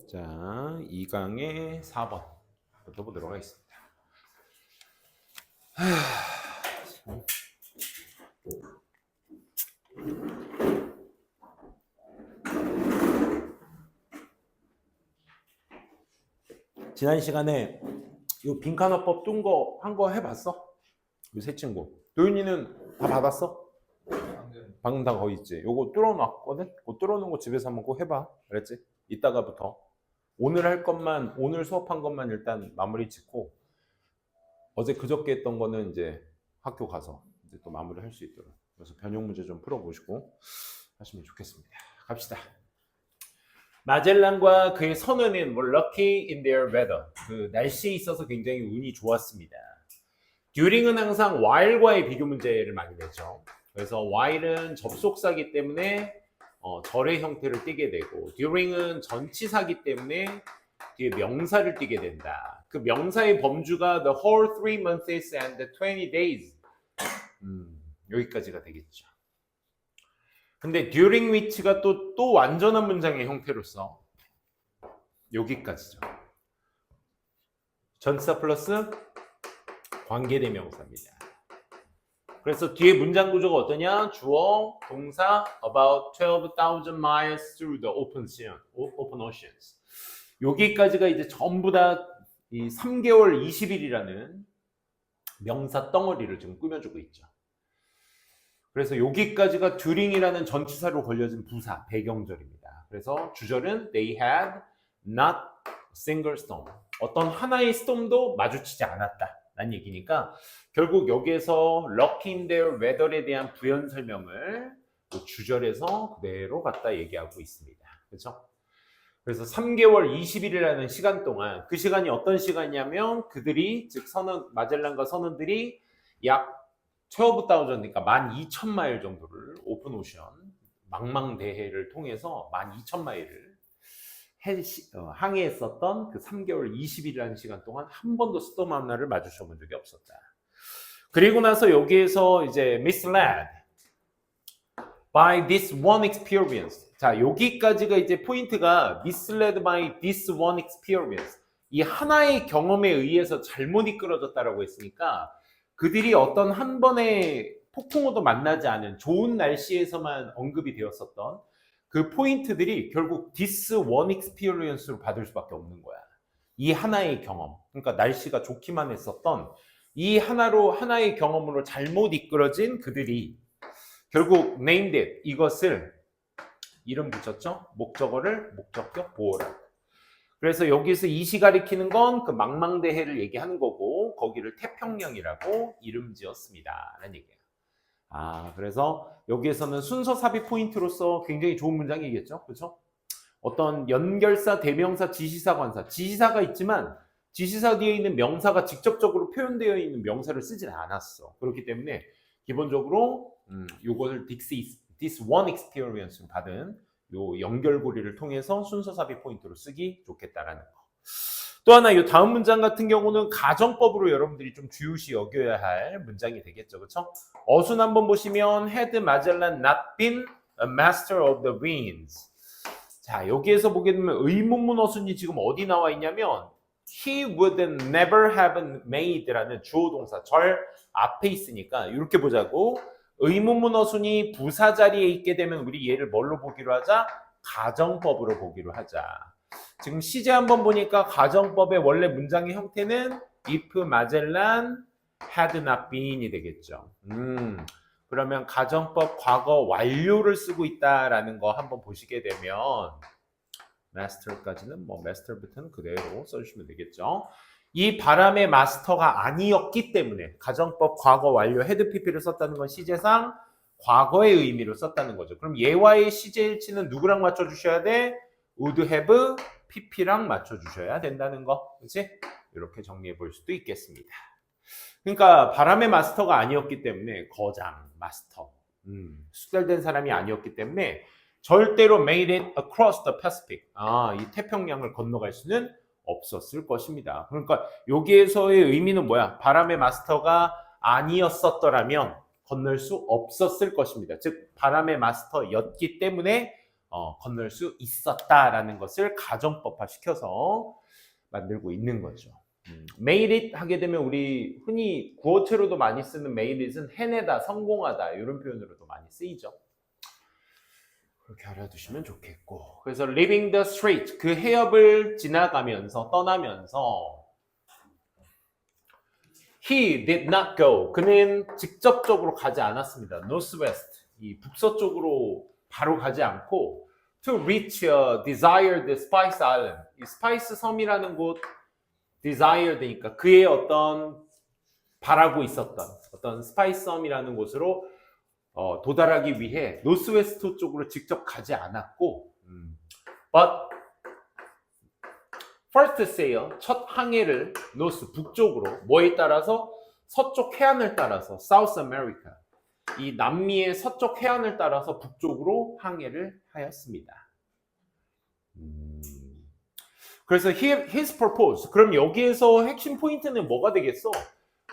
자, 2강의 4번부터 보도록 하겠습니다. 지난 시간에 이 빈칸화법 한 거 해봤어? 이 세 친구. 도윤이는 다 받았어? 방금 다 거기 있지. 요거 뚫어놨거든? 그거 뚫어놓은 거 집에서 한번 꼭 해봐. 알았지? 이따가부터. 오늘 수업한 것만 일단 마무리 짓고, 어제 그저께 했던 거는 이제 학교 가서 이제 또 마무리 할 수 있도록. 그래서 변형 문제 좀 풀어보시고 하시면 좋겠습니다. 갑시다. 마젤란과 그의 선원은 were lucky in their weather. 그 날씨에 있어서 굉장히 운이 좋았습니다. during은 항상 while과의 비교 문제를 많이 내죠. 그래서 while은 접속사기 때문에 절의 형태를 띠게 되고, during은 전치사기 때문에 뒤에 명사를 띠게 된다. 그 명사의 범주가 the whole 3 months and the 20 days. 여기까지가 되겠죠. 근데 during which가 또 완전한 문장의 형태로서 여기까지죠. 전치사 플러스 관계대명사입니다. 그래서 뒤에 문장 구조가 어떠냐? 주어, 동사, about 12,000 miles through the open oceans. 여기까지가 이제 전부 다 이 3개월 20일이라는 명사 덩어리를 지금 꾸며주고 있죠. 그래서 여기까지가 during이라는 전치사로 걸려진 부사, 배경절입니다. 그래서 주절은 they had not a single storm. 어떤 하나의 storm도 마주치지 않았다. 라는 얘기니까 결국 여기에서 lucky in their weather에 대한 부연 설명을 주절에서 그대로 갖다 얘기하고 있습니다. 그렇죠? 그래서 3개월 20일이라는 시간 동안, 그 시간이 어떤 시간이냐면 그들이, 즉 마젤란과 선원들이 약 12,000, 그러니까 12,000마일 정도를 오픈 오션, 망망대해를 통해서 12,000마일을 항해했었던 그 3개월 20일이라는 시간 동안 한 번도 스톰 하나를 마주쳐 본 적이 없었다. 그리고 나서 여기에서 이제 misled by this one experience. 자, 여기까지가 이제 포인트가 misled by this one experience. 이 하나의 경험에 의해서 잘못 이끌어졌다라고 했으니까 그들이 어떤 한 번의 폭풍우도 만나지 않은 좋은 날씨에서만 언급이 되었었던 그 포인트들이 결국 this one experience로 받을 수밖에 없는 거야. 이 하나의 경험. 그러니까 날씨가 좋기만 했었던 이 하나의 경험으로 잘못 이끌어진 그들이 결국 named it, 이것을 이름 붙였죠? 목적어를 목적격 보호라. 그래서 여기서 이시 가리키는 건 그 망망대해를 얘기하는 거고 거기를 태평양이라고 이름 지었습니다. 라는 얘기예요. 그래서 여기에서는 순서 삽입 포인트로서 굉장히 좋은 문장이겠죠? 그렇죠? 어떤 연결사, 대명사, 지시사, 관사. 지시사가 있지만 지시사 뒤에 있는 명사가 직접적으로 표현되어 있는 명사를 쓰진 않았어. 그렇기 때문에 기본적으로 요것을 this one experience를 받은 요 연결고리를 통해서 순서 삽입 포인트로 쓰기 좋겠다라는 거. 또 하나 이 다음 문장 같은 경우는 가정법으로 여러분들이 좀 주요시 여겨야 할 문장이 되겠죠. 그렇죠? 어순 한번 보시면 had Magellan not been a master of the winds. 자, 여기에서 보게 되면 의문문 어순이 지금 어디 나와 있냐면 he would never have made라는 주어 동사 절 앞에 있으니까 이렇게 보자고. 의문문 어순이 부사 자리에 있게 되면 우리 얘를 뭘로 보기로 하자? 가정법으로 보기로 하자. 지금 시제 한번 보니까 가정법의 원래 문장의 형태는 if Magellan had not been이 되겠죠. 그러면 가정법 과거 완료를 쓰고 있다라는 거 한번 보시게 되면 master까지는 master부터는 그대로 써주시면 되겠죠. 이 바람의 마스터가 아니었기 때문에 가정법 과거 완료 헤드 PP를 썼다는 건 시제상 과거의 의미로 썼다는 거죠. 그럼 얘와의 시제 일치는 누구랑 맞춰주셔야 돼? would have PP랑 맞춰주셔야 된다는 거. 그렇지? 이렇게 정리해 볼 수도 있겠습니다. 그러니까 바람의 마스터가 아니었기 때문에 거장, 마스터, 숙달된 사람이 아니었기 때문에 절대로 made it across the Pacific. 이 태평양을 건너갈 수는 없었을 것입니다. 그러니까 여기에서의 의미는 뭐야? 바람의 마스터가 아니었었더라면 건널 수 없었을 것입니다. 즉 바람의 마스터였기 때문에 건널 수 있었다라는 것을 가정법화 시켜서 만들고 있는 거죠. made it 하게 되면 우리 흔히 구어체로도 많이 쓰는 made it은 해내다, 성공하다 이런 표현으로도 많이 쓰이죠. 그렇게 알아두시면 좋겠고, 그래서 leaving the street 그 해협을 지나가면서 떠나면서 he did not go 그는 직접적으로 가지 않았습니다. northwest 이 북서쪽으로 바로 가지 않고 to reach a desired spice island 이 스파이스 섬이라는 곳 desired니까 그의 어떤 바라고 있었던 어떤 스파이스 섬이라는 곳으로 도달하기 위해 노스웨스트 쪽으로 직접 가지 않았고 but first sail 첫 항해를 노스 북쪽으로 뭐에 따라서 서쪽 해안을 따라서 South America 이 남미의 서쪽 해안을 따라서 북쪽으로 항해를 하였습니다. 그래서 his purpose 그럼 여기에서 핵심 포인트는 뭐가 되겠어?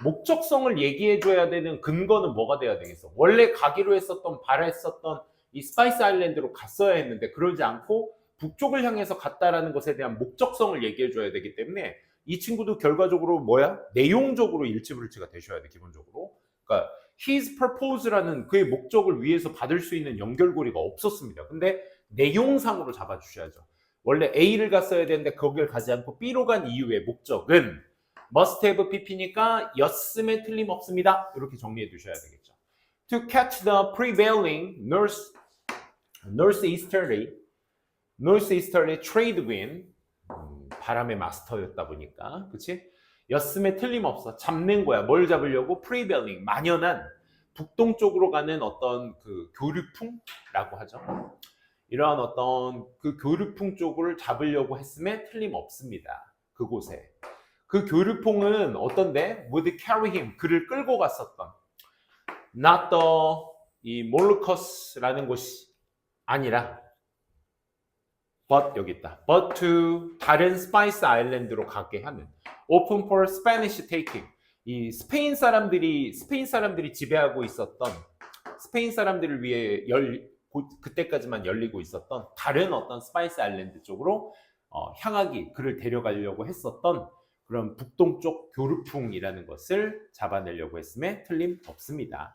목적성을 얘기해 줘야 되는 근거는 뭐가 돼야 되겠어? 원래 가기로 했었던 바랬었던 이 스파이스 아일랜드로 갔어야 했는데 그러지 않고 북쪽을 향해서 갔다라는 것에 대한 목적성을 얘기해 줘야 되기 때문에 이 친구도 결과적으로 뭐야? 내용적으로 일치불치가 되셔야 돼 기본적으로. 그러니까 his purpose라는 그의 목적을 위해서 받을 수 있는 연결고리가 없었습니다. 근데 내용상으로 잡아주셔야죠. 원래 A를 갔어야 되는데 거기를 가지 않고 B로 간 이유의 목적은 must have pp니까 였음에 틀림없습니다. 이렇게 정리해 두셔야 되겠죠. To catch the prevailing northeasterly trade wind 바람의 마스터였다 보니까 그치? 였음에 틀림없어. 잡는 거야. 뭘 잡으려고? prevailing 만연한 북동쪽으로 가는 어떤 그 교류풍이라고 하죠. 이러한 어떤 그 교류풍 쪽을 잡으려고 했음에 틀림없습니다. 그곳에. 그 교류풍은 어떤데? would carry him. 그를 끌고 갔었던. not the 이 몰루커스라는 곳이 아니라 but 여기 있다. but to 다른 스파이스 아일랜드로 가게 하는. open for Spanish taking. 이 스페인 사람들이 지배하고 있었던 스페인 사람들을 위해 그때까지만 열리고 있었던 다른 어떤 스파이스 아일랜드 쪽으로 향하기 그를 데려가려고 했었던 그런 북동쪽 교류풍이라는 것을 잡아내려고 했음에 틀림없습니다.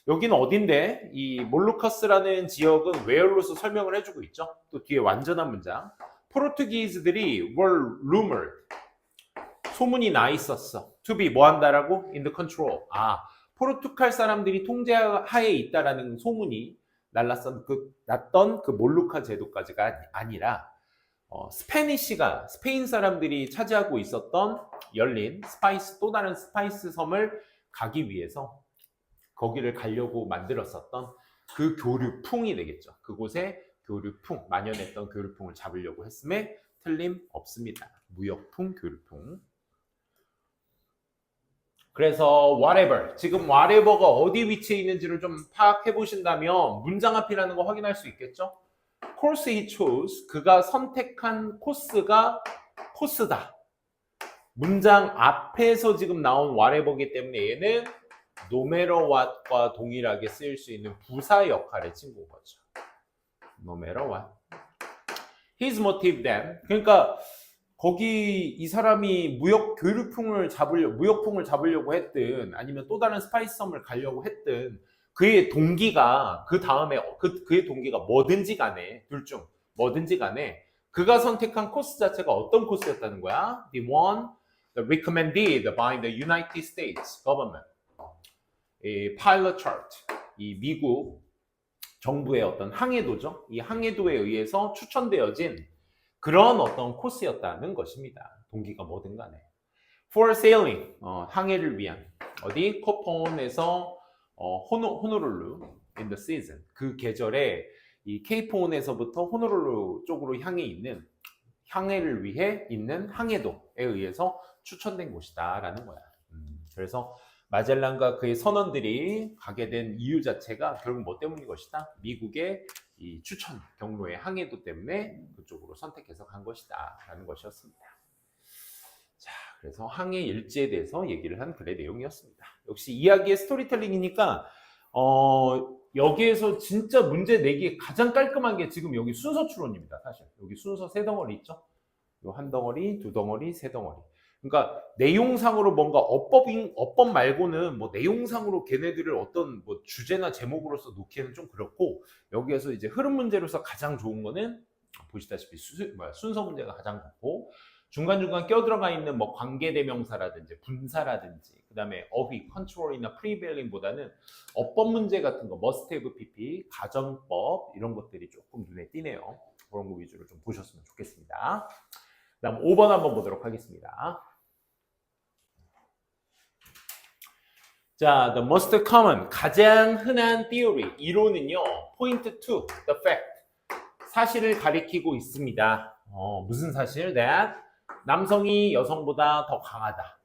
여기는 어딘데? 이 몰루커스라는 지역은 where로서 설명을 해주고 있죠. 또 뒤에 완전한 문장. 포르투기즈들이 were rumored. 소문이 나 있었어. to be 뭐 한다라고? in the control. 포르투갈 사람들이 통제하에 있다라는 소문이 났던 그 몰루카 제도까지가 아니라 스페니쉬가 스페인 사람들이 차지하고 있었던 열린 스파이스 또 다른 스파이스 섬을 가기 위해서 거기를 가려고 만들었었던 그 교류풍이 되겠죠. 그곳에 교류풍 만연했던 교류풍을 잡으려고 했음에 틀림없습니다. 무역풍, 교류풍. 그래서 whatever 지금 whatever가 어디 위치해 있는지를 좀 파악해 보신다면 문장 앞이라는 거 확인할 수 있겠죠. course he chose 그가 선택한 코스가 코스다. 문장 앞에서 지금 나온 whatever이기 때문에 얘는 no matter what과 동일하게 쓰일 수 있는 부사 역할의 친구인 거죠. no matter what. his motive then 그러니까 거기 이 사람이 무역풍을 잡으려고 했든 아니면 또 다른 스파이스 섬을 가려고 했든 그의 동기가 그 다음에 그의 동기가 뭐든지 간에 둘 중 뭐든지 간에 그가 선택한 코스 자체가 어떤 코스였다는 거야? The one recommended by the United States government. 이 pilot chart, 이 미국 정부의 어떤 항해도죠. 이 항해도에 의해서 추천되어진 그런 어떤 코스였다는 것입니다. 동기가 뭐든 간에. For sailing, 항해를 위한 어디? 코폰에서 호노룰루 in the season. 그 계절에 이 케이프온에서부터 호노룰루 쪽으로 항해를 위해 있는 항해도에 의해서 추천된 곳이다라는 거야. 그래서 마젤란과 그의 선원들이 가게 된 이유 자체가 결국 뭐 때문인 것이다? 미국의 이 추천 경로의 항해도 때문에 그쪽으로 선택해서 간 것이다 라는 것이었습니다. 자, 그래서 항해 일지에 대해서 얘기를 한 글의 내용이었습니다. 역시 이야기의 스토리텔링이니까 여기에서 진짜 문제 내기 가장 깔끔한 게 지금 여기 순서 추론입니다. 사실 여기 순서 세 덩어리 있죠. 요 한 덩어리, 두 덩어리, 세 덩어리. 그러니까 내용상으로 뭔가 어법 말고는 뭐 내용상으로 걔네들을 어떤 뭐 주제나 제목으로서 놓기에는 좀 그렇고, 여기에서 이제 흐름 문제로서 가장 좋은 거는 보시다시피 순서 문제가 가장 좋고, 중간중간 껴들어가 있는 뭐 관계대명사라든지 분사라든지 그다음에 어휘, 컨트롤이나 프리베일링보다는 어법 문제 같은 거, 머스트 해브 PP, 가정법 이런 것들이 조금 눈에 띄네요. 그런 거 위주로 좀 보셨으면 좋겠습니다. 다음 5번 한번 보도록 하겠습니다. 자, the most common, 가장 흔한 theory, 이론은요, point to the fact, 사실을 가리키고 있습니다. 무슨 사실? that 남성이 여성보다 더 강하다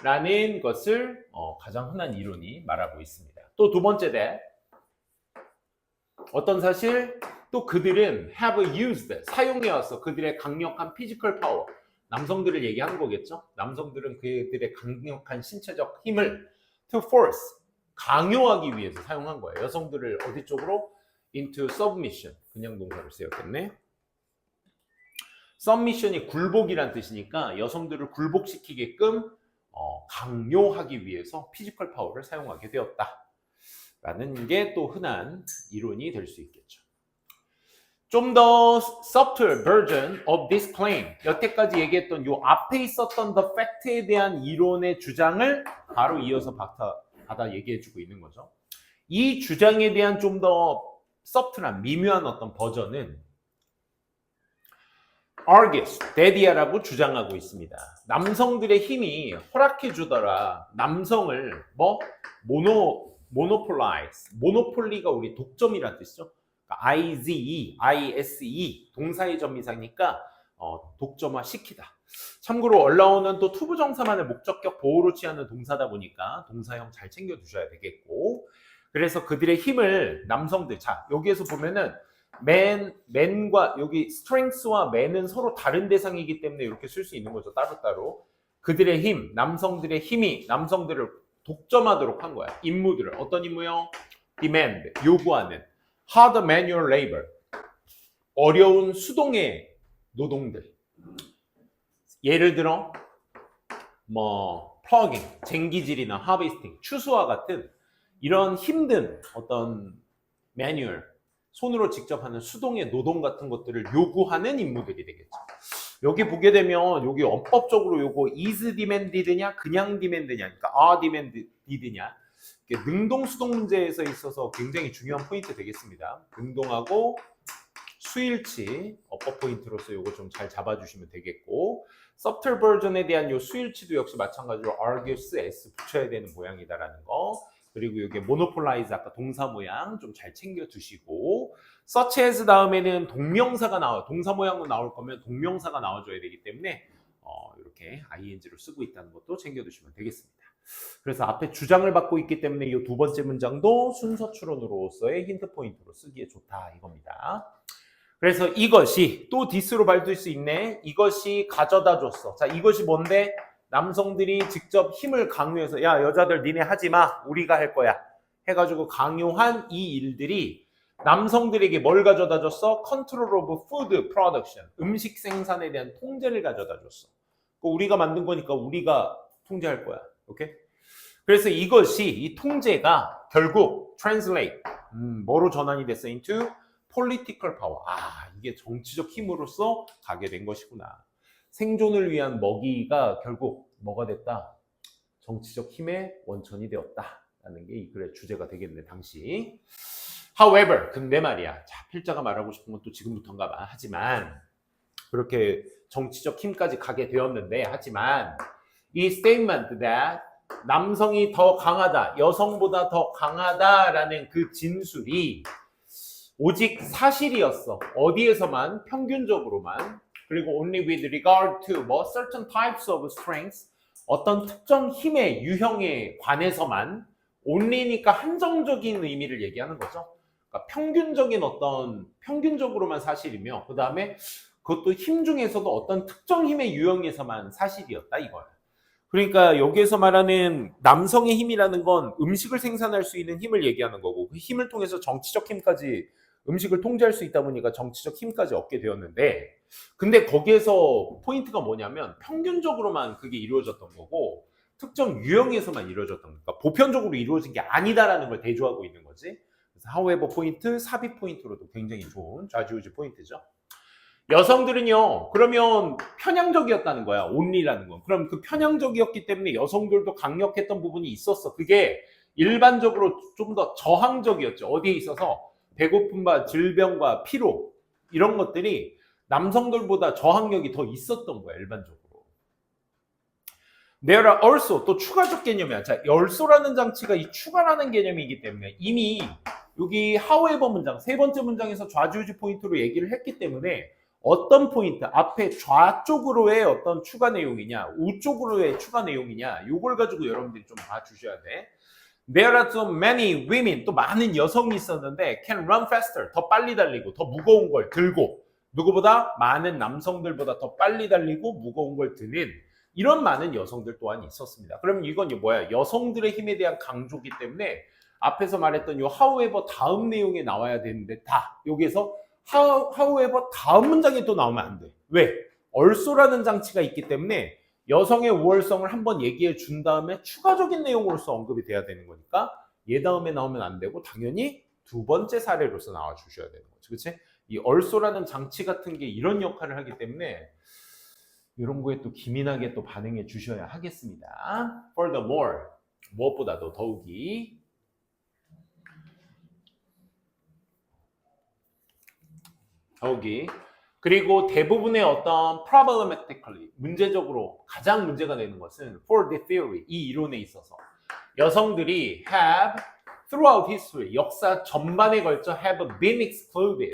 라는 것을 가장 흔한 이론이 말하고 있습니다. 또 두 번째 that, 어떤 사실? 또 그들은 have used, 사용해왔어. 그들의 강력한 physical power, 남성들을 얘기하는 거겠죠. 남성들은 그들의 강력한 신체적 힘을 to force, 강요하기 위해서 사용한 거예요. 여성들을 어디 쪽으로? into submission, 그냥 동사를 쓰였겠네. submission이 굴복이란 뜻이니까 여성들을 굴복시키게끔 강요하기 위해서 physical power를 사용하게 되었다 라는 게 또 흔한 이론이 될 수 있겠죠. 좀 더 subtle version of this claim, 여태까지 얘기했던 요 앞에 있었던 the fact에 대한 이론의 주장을 바로 이어서 받아 얘기해주고 있는 거죠. 이 주장에 대한 좀 더 subtle한 미묘한 어떤 버전은 argues, 데디아라고 주장하고 있습니다. 남성들의 힘이 허락해 주더라. 남성을 monopolize, 모노폴리가 우리 독점이란 뜻이죠. IZE, ISE, 동사의 점이상이니까 독점화 시키다. 참고로 allow는 또 투부정사만의 목적격 보호로 취하는 동사다 보니까 동사형 잘 챙겨두셔야 되겠고, 그래서 그들의 힘을 남성들, 자 여기에서 보면은 man과 여기 strength와 man은 서로 다른 대상이기 때문에 이렇게 쓸 수 있는 거죠. 따로따로. 그들의 힘, 남성들의 힘이 남성들을 독점하도록 한 거야. 임무들을. 어떤 임무요? demand, 요구하는. hard manual labor, 어려운 수동의 노동들. 예를 들어 plugging, 쟁기질이나 harvesting, 추수와 같은 이런 힘든 어떤 manual, 손으로 직접 하는 수동의 노동 같은 것들을 요구하는 임무들이 되겠죠. 여기 보게 되면 여기 어법적으로 요거 is demanded냐 그냥 demanded냐, 그러니까 are demanded냐, 능동 수동 문제에서 있어서 굉장히 중요한 포인트 되겠습니다. 능동하고 수일치 어법 포인트로서 요거 좀 잘 잡아주시면 되겠고, subtle version에 대한 요 수일치도 역시 마찬가지로 argues s 붙여야 되는 모양이다라는 거. 그리고 여기 monopolize 아까 동사 모양 좀 잘 챙겨 두시고, such as 다음에는 동명사가 나와요. 동사 모양으로 나올 거면 동명사가 나와줘야 되기 때문에 이렇게 ing로 쓰고 있다는 것도 챙겨 두시면 되겠습니다. 그래서 앞에 주장을 받고 있기 때문에 이 두 번째 문장도 순서 추론으로서의 힌트 포인트로 쓰기에 좋다 이겁니다. 그래서 이것이 또 this로 발될 수 있네. 이것이 가져다 줬어. 자, 이것이 뭔데? 남성들이 직접 힘을 강요해서 야 여자들 니네 하지마 우리가 할 거야 해가지고 강요한 이 일들이 남성들에게 뭘 가져다 줬어? Control of food production, 음식 생산에 대한 통제를 가져다 줬어. 우리가 만든 거니까 우리가 통제할 거야. 오케이? 그래서 이것이, 이 통제가 결국 translate, 뭐로 전환이 됐어? into political power. 이게 정치적 힘으로써 가게 된 것이구나. 생존을 위한 먹이가 결국 뭐가 됐다? 정치적 힘의 원천이 되었다 라는 게 이 글의 주제가 되겠네, 당시. However, 근데 말이야. 자, 필자가 말하고 싶은 건 또 지금부터인가 봐. 하지만 그렇게 정치적 힘까지 가게 되었는데, 하지만 이 statement that 남성이 더 강하다, 여성보다 더 강하다라는 그 진술이 오직 사실이었어. 어디에서만? 평균적으로만. 그리고 only with regard to certain types of strengths, 어떤 특정 힘의 유형에 관해서만, only니까 한정적인 의미를 얘기하는 거죠. 그러니까 평균적으로만 사실이며, 그 다음에 그것도 힘 중에서도 어떤 특정 힘의 유형에서만 사실이었다 이거야. 그러니까 여기에서 말하는 남성의 힘이라는 건 음식을 생산할 수 있는 힘을 얘기하는 거고 그 힘을 통해서 정치적 힘까지 음식을 통제할 수 있다 보니까 정치적 힘까지 얻게 되었는데 근데 거기에서 포인트가 뭐냐면 평균적으로만 그게 이루어졌던 거고 특정 유형에서만 이루어졌던 거니까 보편적으로 이루어진 게 아니다라는 걸 대조하고 있는 거지. 그래서 however 포인트, 삽입 포인트로도 굉장히 좋은 좌지우지 포인트죠. 여성들은요, 그러면 편향적이었다는 거야, only라는 건. 그럼 그 편향적이었기 때문에 여성들도 강력했던 부분이 있었어. 그게 일반적으로 좀 더 저항적이었죠. 어디에 있어서 배고픔과 질병과 피로 이런 것들이 남성들보다 저항력이 더 있었던 거야, 일반적으로. There are also 또 추가적 개념이야. 자, 열소라는 장치가 이 추가라는 개념이기 때문에 이미 여기 however 문장 세 번째 문장에서 좌지우지 포인트로 얘기를 했기 때문에 어떤 포인트 앞에 좌쪽으로의 어떤 추가 내용이냐 우쪽으로의 추가 내용이냐 이걸 가지고 여러분들이 좀 봐주셔야 돼. There are so many women 또 많은 여성이 있었는데 can run faster 더 빨리 달리고 더 무거운 걸 들고 누구보다 많은 남성들보다 더 빨리 달리고 무거운 걸 드는 이런 많은 여성들 또한 있었습니다. 그럼 이건 뭐야? 여성들의 힘에 대한 강조기 때문에 앞에서 말했던 요 however 다음 내용에 나와야 되는데 다 여기에서 however 다음 문장에 또 나오면 안 돼. 왜? also라는 장치가 있기 때문에 여성의 우월성을 한번 얘기해 준 다음에 추가적인 내용으로서 언급이 돼야 되는 거니까 얘 다음에 나오면 안 되고 당연히 두 번째 사례로서 나와 주셔야 되는 거죠. 그렇지? 이 also라는 장치 같은 게 이런 역할을 하기 때문에 이런 거에 또 기민하게 또 반응해 주셔야 하겠습니다. Furthermore, 무엇보다도 더욱이 그리고 대부분의 어떤 problematically 문제적으로 가장 문제가 되는 것은 for the theory 이 이론에 있어서 여성들이 have throughout history 역사 전반에 걸쳐 have been excluded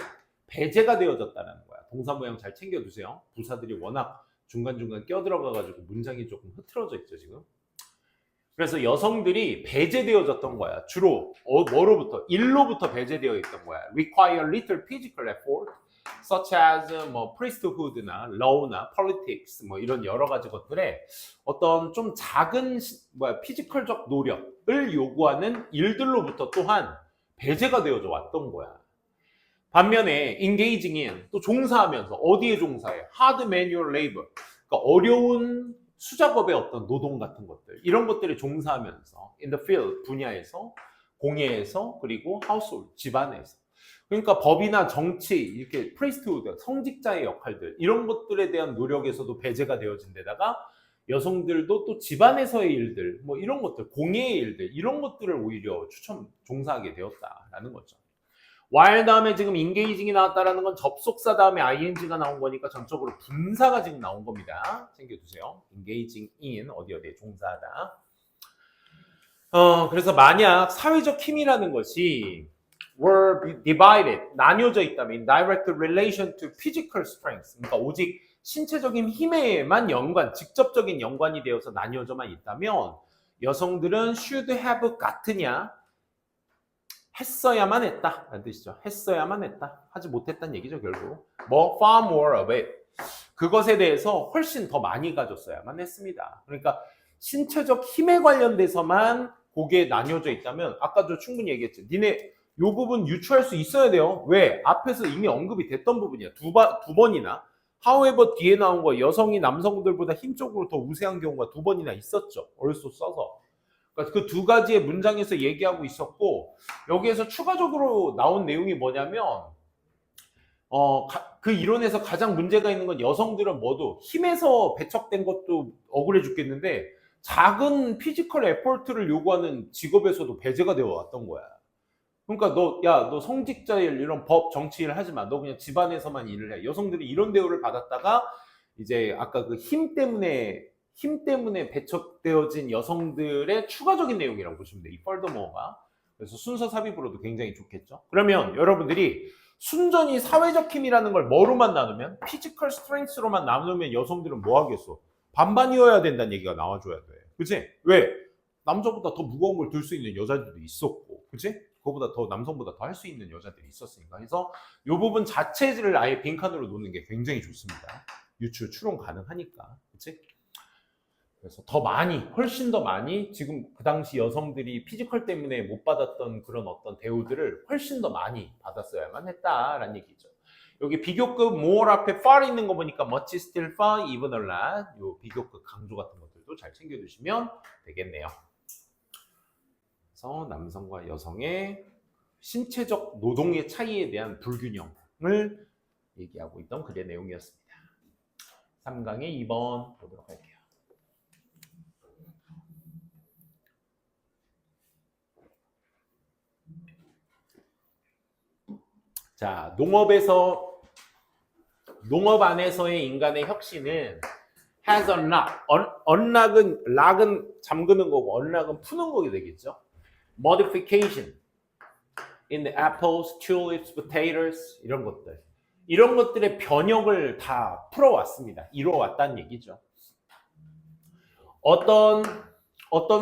배제가 되어졌다는 거야. 동사 모양 잘 챙겨두세요. 부사들이 워낙 중간중간 껴들어가가지고 문장이 조금 흐트러져 있죠 지금. 그래서 여성들이 배제되어졌던 거야. 주로 뭐로부터? 일로부터 배제되어 있던 거야. require little physical effort such as 뭐 priesthood나 law나 politics 뭐 이런 여러 가지 것들에 어떤 좀 작은 피지컬적 노력을 요구하는 일들로부터 또한 배제가 되어져 왔던 거야. 반면에 engaging in 또 종사하면서 어디에 종사해? hard manual labor 그러니까 어려운 수작업의 어떤 노동 같은 것들 이런 것들에 종사하면서 in the field 분야에서 공예에서 그리고 household 집안에서 그러니까 법이나 정치 이렇게 priesthood 성직자의 역할들 이런 것들에 대한 노력에서도 배제가 되어진 데다가 여성들도 또 집안에서의 일들 뭐 이런 것들 공예의 일들 이런 것들을 오히려 종사하게 되었다라는 거죠. while 다음에 지금 engaging이 나왔다라는 건 접속사 다음에 ing가 나온 거니까 전적으로 분사가 지금 나온 겁니다. 챙겨두세요. engaging in 어디에 종사하다. 그래서 만약 사회적 힘이라는 것이 were divided 나뉘어져 있다면 in direct relation to physical strength 그러니까 오직 신체적인 힘에만 직접적인 연관이 되어서 나뉘어져만 있다면 여성들은 should have 같으냐 했어야만 했다 라는 뜻이죠. 했어야만 했다. 하지 못했다는 얘기죠 결국. 뭐 far more of it. 그것에 대해서 훨씬 더 많이 가졌어야만 했습니다. 그러니까 신체적 힘에 관련돼서만 그게 나뉘어져 있다면 아까도 충분히 얘기했죠. 니네 요 부분 유추할 수 있어야 돼요. 왜? 앞에서 이미 언급이 됐던 부분이야. 두 번이나. however 뒤에 나온 거 여성이 남성들보다 힘적으로 더 우세한 경우가 두 번이나 있었죠. also 써서. 그러니까 그 두 가지의 문장에서 얘기하고 있었고 여기에서 추가적으로 나온 내용이 뭐냐면 그 이론에서 가장 문제가 있는 건 여성들은 모두 힘에서 배척된 것도 억울해 죽겠는데 작은 피지컬 에포트를 요구하는 직업에서도 배제가 되어 왔던 거야. 그러니까 너 성직자일 이런 법 정치 일 하지 마. 너 그냥 집안에서만 일을 해. 여성들이 이런 대우를 받았다가 이제 아까 그 힘 때문에 배척되어진 여성들의 추가적인 내용이라고 보시면 돼요. 이 furthermore가. 그래서 순서 삽입으로도 굉장히 좋겠죠. 그러면 여러분들이 순전히 사회적 힘이라는 걸 뭐로만 나누면 피지컬 스트렝스로만 나누면 여성들은 뭐 하겠어? 반반이어야 된다는 얘기가 나와줘야 돼. 그치? 왜? 남자보다 더 무거운 걸 들 수 있는 여자들도 있었고 그치? 그거보다 더 남성보다 더 할 수 있는 여자들이 있었으니까. 그래서 이 부분 자체를 아예 빈칸으로 놓는 게 굉장히 좋습니다. 추론 가능하니까. 그치? 그래서 더 많이, 훨씬 더 많이 지금 그 당시 여성들이 피지컬 때문에 못 받았던 그런 어떤 대우들을 훨씬 더 많이 받았어야만 했다라는 얘기죠. 여기 비교급 more 앞에 far 있는 거 보니까 much, still, far, even a lot 요 비교급 강조 같은 것들도 잘 챙겨두시면 되겠네요. 그래서 남성과 여성의 신체적 노동의 차이에 대한 불균형을 얘기하고 있던 글의 내용이었습니다. 3강의 2번 보도록 할게요. 자, 농업 안에서의 인간의 혁신은 has unlocked. 락은 잠그는 거고 unlock은 푸는 거게 되겠죠. modification in the apples, tulips, potatoes 이런 것들의 변형을 다 풀어왔습니다. 이루어왔다는 얘기죠. 어떤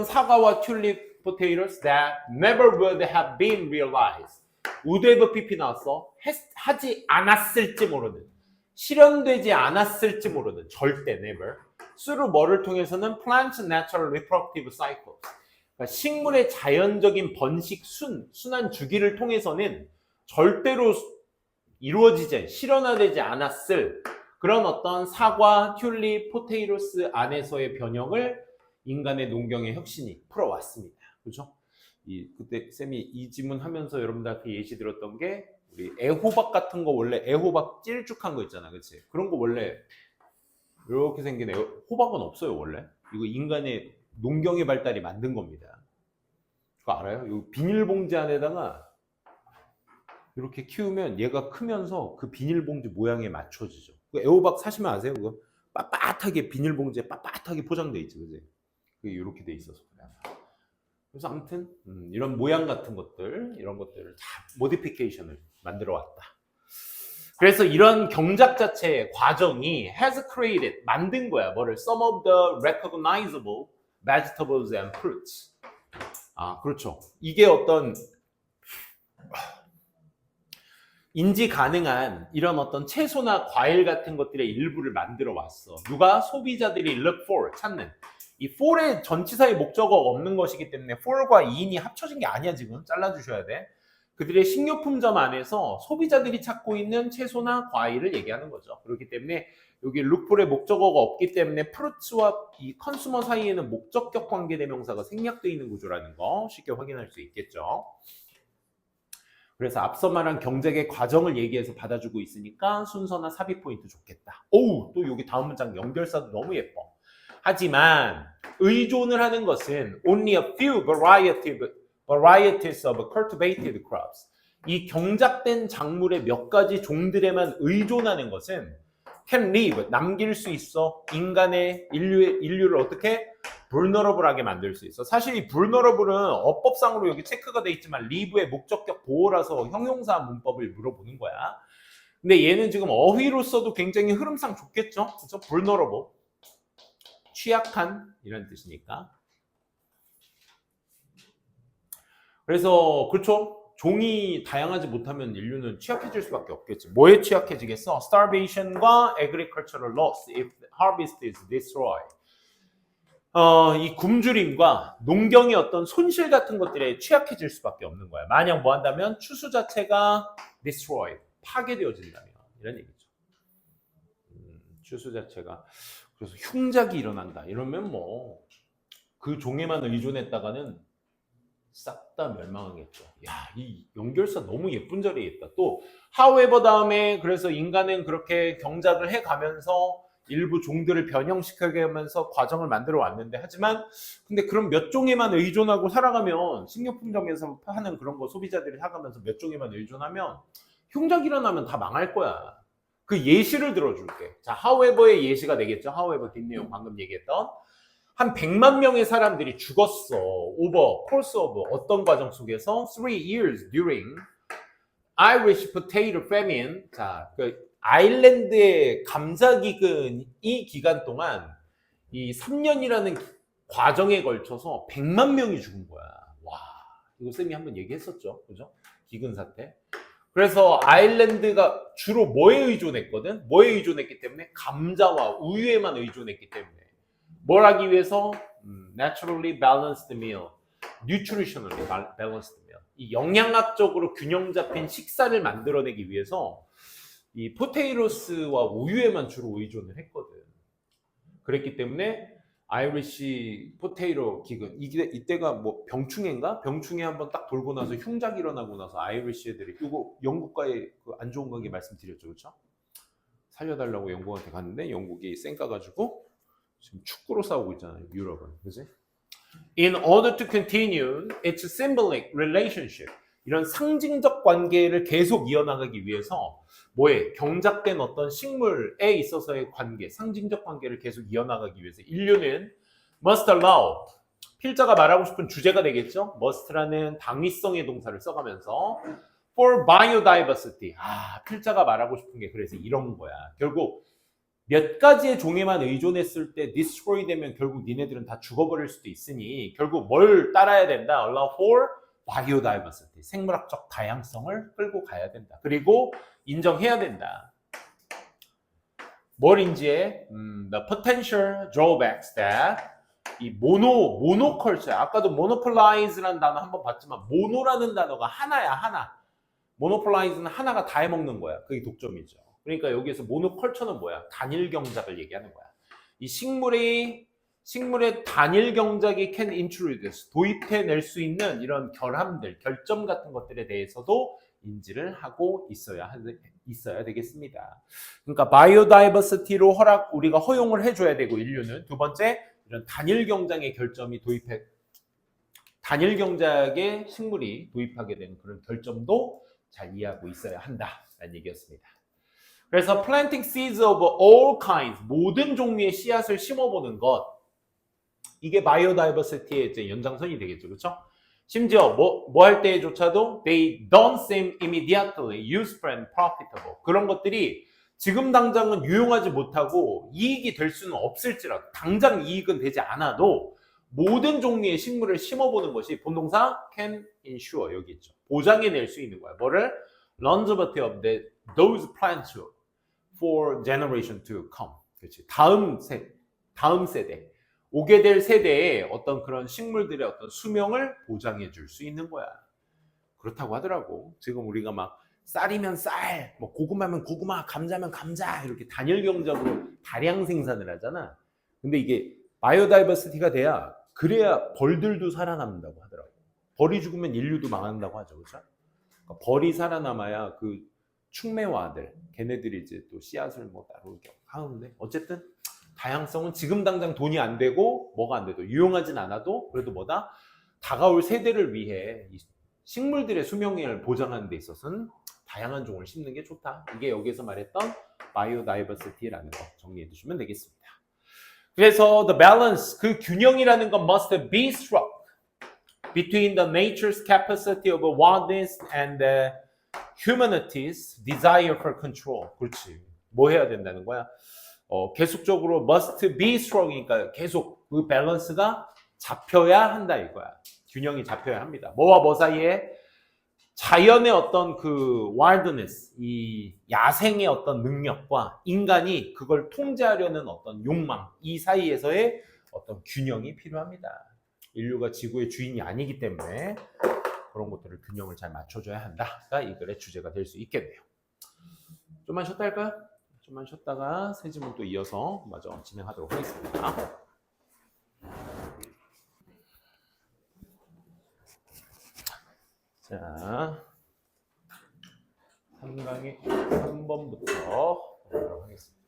사과와 튤립 potatoes that never would have been realized. would have pp 나왔어. 하지 않았을지 모르는, 실현되지 않았을지 모르는, 절대 never. through 뭐를 통해서는 plant natural reproductive cycles. 그러니까 식물의 자연적인 번식 순환 주기를 통해서는 절대로 이루어지지, 실현화되지 않았을 그런 어떤 사과, 튤립, 포테이로스 안에서의 변형을 인간의 농경의 혁신이 풀어왔습니다. 그렇죠? 그때 쌤이 이 질문 하면서 여러분들한테 예시 들었던 게 우리 애호박 같은 거 원래 애호박 찔쭉한 거 있잖아, 그렇지? 그런 거 원래 이렇게 생긴 호박은 없어요 원래. 이거 인간의 농경의 발달이 만든 겁니다. 그거 알아요? 이 비닐봉지 안에다가 이렇게 키우면 얘가 크면서 그 비닐봉지 모양에 맞춰지죠. 그 애호박 사시면 아세요? 그거 빳빳하게 비닐봉지에 빳빳하게 포장돼 있지, 그지? 그게 이렇게 돼 있어서 그래. 그래서 아무튼 이런 모양 같은 것들, 이런 것들을 다 모디피케이션을 만들어 왔다. 그래서 이런 경작 자체의 과정이 has created, 만든 거야. 뭐를? Some of the recognizable vegetables and fruits. 아, 그렇죠. 이게 어떤 인지 가능한 이런 어떤 채소나 과일 같은 것들의 일부를 만들어 왔어. 누가? 소비자들이 look for, 찾는. 이 for의 전치사의 목적어가 없는 것이기 때문에 for과 in이 합쳐진 게 아니야. 지금 잘라주셔야 돼. 그들의 식료품점 안에서 소비자들이 찾고 있는 채소나 과일을 얘기하는 거죠. 그렇기 때문에 여기 look for의 목적어가 없기 때문에 fruits와 이 컨슈머 사이에는 목적격 관계대명사가 생략되어 있는 구조라는 거 쉽게 확인할 수 있겠죠. 그래서 앞서 말한 경작의 과정을 얘기해서 받아주고 있으니까 순서나 삽입 포인트 좋겠다. 오우, 또 여기 다음 문장 연결사도 너무 예뻐. 하지만 의존을 하는 것은 only a few varieties of cultivated crops. 이 경작된 작물의 몇 가지 종들에만 의존하는 것은 can leave, 남길 수 있어. 인류를 어떻게? vulnerable하게 만들 수 있어. 사실 이 vulnerable은 어법상으로 여기 체크가 돼 있지만 leave의 목적격 보호라서 형용사 문법을 물어보는 거야. 근데 얘는 지금 어휘로서도 굉장히 흐름상 좋겠죠? 그렇죠? vulnerable. 취약한 이런 뜻이니까. 그래서 그렇죠? 종이 다양하지 못하면 인류는 취약해질 수밖에 없겠지. 뭐에 취약해지겠어? Starvation과 agricultural loss if harvest is destroyed. 이 굶주림과 농경의 어떤 손실 같은 것들에 취약해질 수밖에 없는 거야. 만약 뭐 한다면 추수 자체가 destroyed, 파괴되어진다면 이런 얘기죠. 추수 자체가. 그래서 흉작이 일어난다. 이러면 뭐 그 종에만 의존했다가는 싹 다 멸망하겠죠. 야, 이 연결사 너무 예쁜 자리에 있다. 또 however 다음에 그래서 인간은 그렇게 경작을 해가면서 일부 종들을 변형시켜가면서 과정을 만들어 왔는데, 하지만 근데 그럼 몇 종에만 의존하고 살아가면 식료품점에서 하는 그런 거 소비자들이 사가면서 몇 종에만 의존하면 흉작 일어나면 다 망할 거야. 그 예시를 들어줄게. 자, however의 예시가 되겠죠. however 뒷내용 방금 얘기했던 한 100만 명의 사람들이 죽었어. over, course of 어떤 과정 속에서 3 years during Irish potato famine. 자, 그 아일랜드의 감자기근 이 기간 동안 이 3년이라는 과정에 걸쳐서 100만 명이 죽은 거야. 와, 이거 쌤이 한번 얘기했었죠. 그죠? 기근 사태. 그래서 아일랜드가 주로 뭐에 의존했거든? 뭐에 의존했기 때문에? 감자와 우유에만 의존했기 때문에. 뭘 하기 위해서? Naturally balanced meal, nutritionally balanced meal. 이 영양학적으로 균형 잡힌 식사를 만들어내기 위해서 이 포테이로스와 우유에만 주로 의존을 했거든. 그랬기 때문에 아이리시 포테이로 기근 이때가 뭐 병충해인가? 병충해 한번 딱 돌고 나서 흉작 일어나고 나서 아이리시 애들이 이거 영국과의 그 안 좋은 관계 말씀드렸죠, 그렇죠? 살려달라고 영국한테 갔는데 영국이 쌩까 가지고 지금 축구로 싸우고 있잖아요, 유럽은, 그지? In order to continue its symbolic relationship, 이런 상징적 관계를 계속 이어나가기 위해서 뭐에 경작된 어떤 식물에 있어서의 관계, 상징적 관계를 계속 이어나가기 위해서 인류는 must allow, 필자가 말하고 싶은 주제가 되겠죠. must라는 당위성의 동사를 써가면서 for biodiversity, 필자가 말하고 싶은 게 그래서 이런 거야. 결국 몇 가지의 종에만 의존했을 때 destroy 되면 결국 니네들은 다 죽어버릴 수도 있으니 결국 뭘 따라야 된다? allow for biodiversity, 생물학적 다양성을 끌고 가야 된다. 그리고 인정해야 된다. 뭘 인지해? The potential drawbacks that 이 모노컬처, 아까도 monopolize라는 단어 한번 봤지만 모노라는 단어가 하나야, 하나. monopolize는 하나가 다 해먹는 거야. 그게 독점이죠. 그러니까 여기에서 모노컬처는 뭐야? 단일 경작을 얘기하는 거야. 이 식물의 단일 경작이 can introduce, 도입해낼 수 있는 이런 결함들, 결점 같은 것들에 대해서도 인지를 하고 있어야 되겠습니다. 그러니까 바이오다이버시티로 우리가 허용을 해줘야 되고, 인류는 두 번째 이런 단일 경작의 결점이 단일 경작의 식물이 도입하게 되는 그런 결점도 잘 이해하고 있어야 한다라는 얘기였습니다. 그래서 planting seeds of all kinds, 모든 종류의 씨앗을 심어보는 것, 이게 바이오다이버시티의 이제 연장선이 되겠죠, 그렇죠? 심지어 뭐 할 때조차도 they don't seem immediately useful and profitable. 그런 것들이 지금 당장은 유용하지 못하고 이익이 될 수는 없을지라도, 당장 이익은 되지 않아도 모든 종류의 식물을 심어보는 것이 본동사 can ensure, 여기 있죠. 보장해낼 수 있는 거야. 뭐를? longevity of those plants for generation to come. 그렇지. 다음 세대. 오게 될 세대의 어떤 그런 식물들의 어떤 수명을 보장해 줄 수 있는 거야. 그렇다고 하더라고. 지금 우리가 막 쌀이면 쌀, 뭐 고구마면 고구마, 감자면 감자 이렇게 단일 경작으로 다량 생산을 하잖아. 근데 이게 바이오다이버시티가 그래야 벌들도 살아남는다고 하더라고. 벌이 죽으면 인류도 망한다고 하죠, 그렇죠? 그러니까 벌이 살아남아야 그 충매와들, 걔네들이 이제 또 씨앗을 뭐 따로 하는데, 어쨌든 다양성은 지금 당장 돈이 안 되고 뭐가 안 돼도 유용하진 않아도 그래도 뭐다? 다가올 세대를 위해 이 식물들의 수명을 보장하는 데 있어서는 다양한 종을 심는 게 좋다. 이게 여기에서 말했던 바이오다이버시티라는 거 정리해 두시면 되겠습니다. 그래서 the balance, 그 균형이라는 건 must be struck between the nature's capacity of wildness and the humanity's desire for control. 그렇지. 뭐 해야 된다는 거야? 계속적으로 must be strong이니까 계속 그 밸런스가 잡혀야 한다 이거야. 균형이 잡혀야 합니다. 뭐와 뭐 사이에? 자연의 어떤 그 wildness, 이 야생의 어떤 능력과 인간이 그걸 통제하려는 어떤 욕망, 이 사이에서의 어떤 균형이 필요합니다. 인류가 지구의 주인이 아니기 때문에 그런 것들을 균형을 잘 맞춰줘야 한다가 이 글의 주제가 될 수 있겠네요. 좀만 쉬었다 할까요? 좀만 쉬었다가 세 지문 또 이어서 마저 진행하도록 하겠습니다. 자, 3강의 3번부터 보도록 하겠습니다.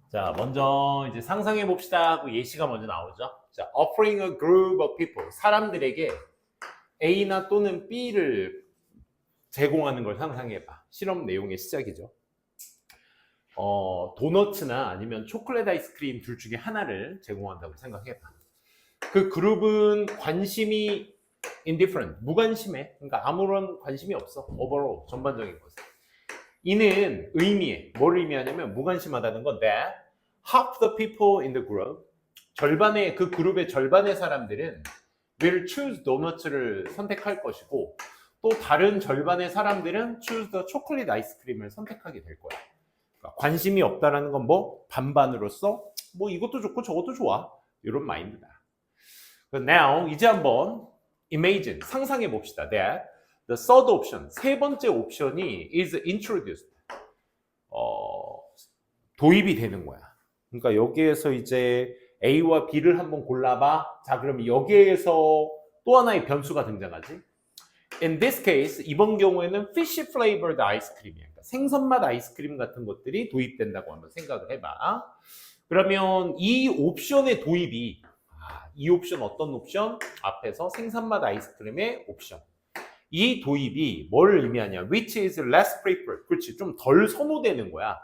자, 먼저 이제 상상해 봅시다 하고 예시가 먼저 나오죠. 자, offering a group of people, 사람들에게 A나 또는 B를 제공하는 걸 상상해봐. 실험 내용의 시작이죠. 도너츠나 아니면 초콜릿 아이스크림 둘 중에 하나를 제공한다고 생각해봐. 그 그룹은 관심이 indifferent, 무관심해. 그러니까 아무런 관심이 없어. overall, 전반적인 것에. 이는 의미해. 뭘 의미하냐면 무관심하다는 건 that half the people in the group, 그 그룹의 절반의 사람들은 will choose donuts를 선택할 것이고, 또 다른 절반의 사람들은 choose the chocolate 아이스크림을 선택하게 될 거야. 관심이 없다라는 건 뭐 반반으로서 뭐 이것도 좋고 저것도 좋아 이런 마인드다. Now 이제 한번 imagine 상상해 봅시다. That the third option 세 번째 옵션이 is introduced 도입이 되는 거야. 그러니까 여기에서 이제 A와 B를 한번 골라봐. 자, 그럼 여기에서 또 하나의 변수가 등장하지. In this case, 이번 경우에는 fish flavored 아이스크림이야. 그러니까 생선맛 아이스크림 같은 것들이 도입된다고 한번 생각을 해봐. 그러면 이 옵션의 도입이 이 옵션 어떤 옵션? 앞에서 생선맛 아이스크림의 옵션. 이 도입이 뭘 의미하냐? Which is less preferred. 그렇지, 좀 덜 선호되는 거야.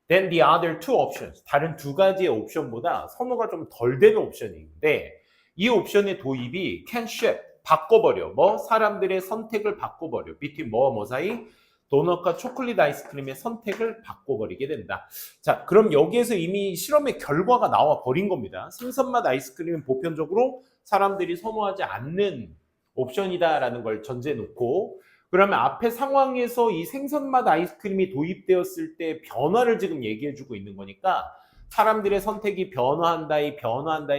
Then the other two options. 다른 두 가지의 옵션보다 선호가 좀 덜 되는 옵션인데 이 옵션의 도입이 can shift. 바꿔버려. 뭐? 사람들의 선택을 바꿔버려. between 뭐 사이? 도넛과 초콜릿 아이스크림의 선택을 바꿔버리게 된다. 자, 그럼 여기에서 이미 실험의 결과가 나와 버린 겁니다. 생선맛 아이스크림은 보편적으로 사람들이 선호하지 않는 옵션이다라는 걸 전제 놓고 그러면 앞에 상황에서 이 생선맛 아이스크림이 도입되었을 때 변화를 지금 얘기해주고 있는 거니까 사람들의 선택이 변화한다의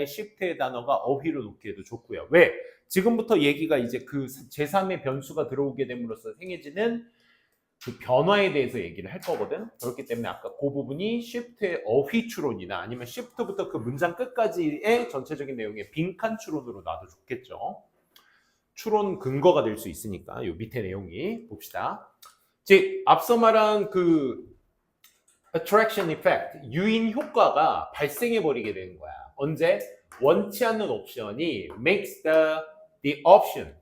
shift의 단어가 어휘로 놓기에도 좋고요. 왜? 지금부터 얘기가 이제 그 제3의 변수가 들어오게 됨으로써 생겨지는 그 변화에 대해서 얘기를 할 거거든. 그렇기 때문에 아까 그 부분이 shift의 어휘 추론이나 아니면 shift부터 그 문장 끝까지의 전체적인 내용의 빈칸 추론으로 놔도 좋겠죠. 추론 근거가 될 수 있으니까 요 밑에 내용이 봅시다. 즉 앞서 말한 그 attraction effect, 유인 효과가 발생해 버리게 되는 거야. 언제? 원치 않는 옵션이 makes the option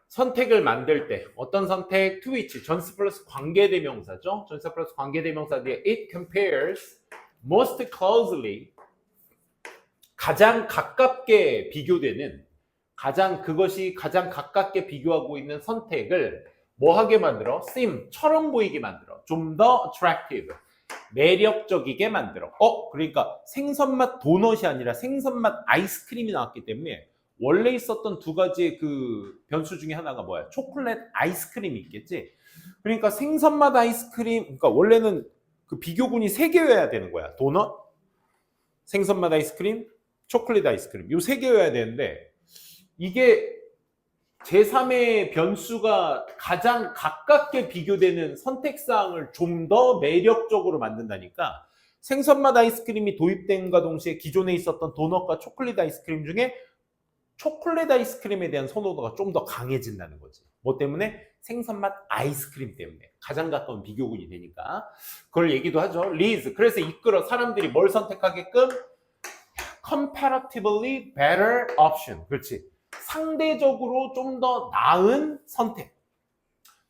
선택을 만들 때 어떤 선택? to which 전스 플러스 관계대명사죠. 전스 플러스 관계대명사 뒤에 it compares most closely 가장 가깝게 비교되는 그것이 가장 가깝게 비교하고 있는 선택을 뭐하게 만들어? seem처럼 보이게 만들어. 좀 더 attractive. 매력적이게 만들어. 그러니까 생선맛 도넛이 아니라 생선맛 아이스크림이 나왔기 때문에 원래 있었던 두 가지의 그 변수 중에 하나가 뭐야? 초콜릿 아이스크림이 있겠지? 그러니까 생선맛 아이스크림, 그러니까 원래는 그 비교군이 3개여야 되는 거야. 도넛, 생선맛 아이스크림, 초콜릿 아이스크림. 요 3개여야 되는데 이게 제3의 변수가 가장 가깝게 비교되는 선택사항을 좀 더 매력적으로 만든다니까 생선맛 아이스크림이 도입된과 동시에 기존에 있었던 도넛과 초콜릿 아이스크림 중에 초콜릿 아이스크림에 대한 선호도가 좀 더 강해진다는 거지. 뭐 때문에? 생선맛 아이스크림 때문에. 가장 가까운 비교군이 되니까. 그걸 얘기도 하죠. 리즈. 그래서 이끌어 사람들이 뭘 선택하게끔? comparatively better option. 그렇지. 상대적으로 좀 더 나은 선택.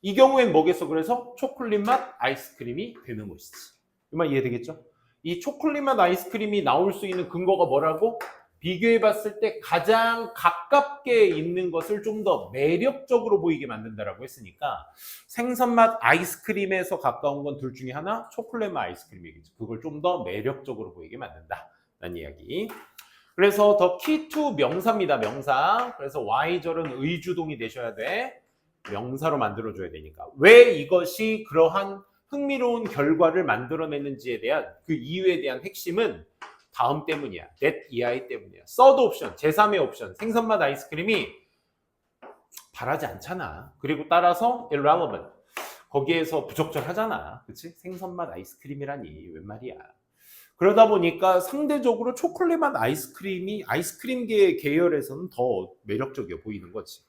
이 경우엔 뭐겠어? 그래서 초콜릿 맛 아이스크림이 되는 것이지. 이 말 이해되겠죠? 이 초콜릿 맛 아이스크림이 나올 수 있는 근거가 뭐라고? 비교해 봤을 때 가장 가깝게 있는 것을 좀 더 매력적으로 보이게 만든다라고 했으니까 생선맛 아이스크림에서 가까운 건 둘 중에 하나, 초콜릿 맛 아이스크림이겠죠. 그걸 좀 더 매력적으로 보이게 만든다라는 이야기. 그래서 더 key to 명사입니다. 명사. 그래서 Y절은 의주동이 되셔야 돼. 명사로 만들어줘야 되니까. 왜 이것이 그러한 흥미로운 결과를 만들어내는지에 대한 그 이유에 대한 핵심은 다음 때문이야. that EI 때문이야. third 옵션, 제3의 옵션, 생선맛 아이스크림이 바라지 않잖아. 그리고 따라서 irrelevant. 거기에서 부적절하잖아. 그치? 생선맛 아이스크림이라니 웬 말이야. 그러다 보니까 상대적으로 초콜릿 맛 아이스크림이 아이스크림계 계열에서는 더 매력적이어 보이는 거지.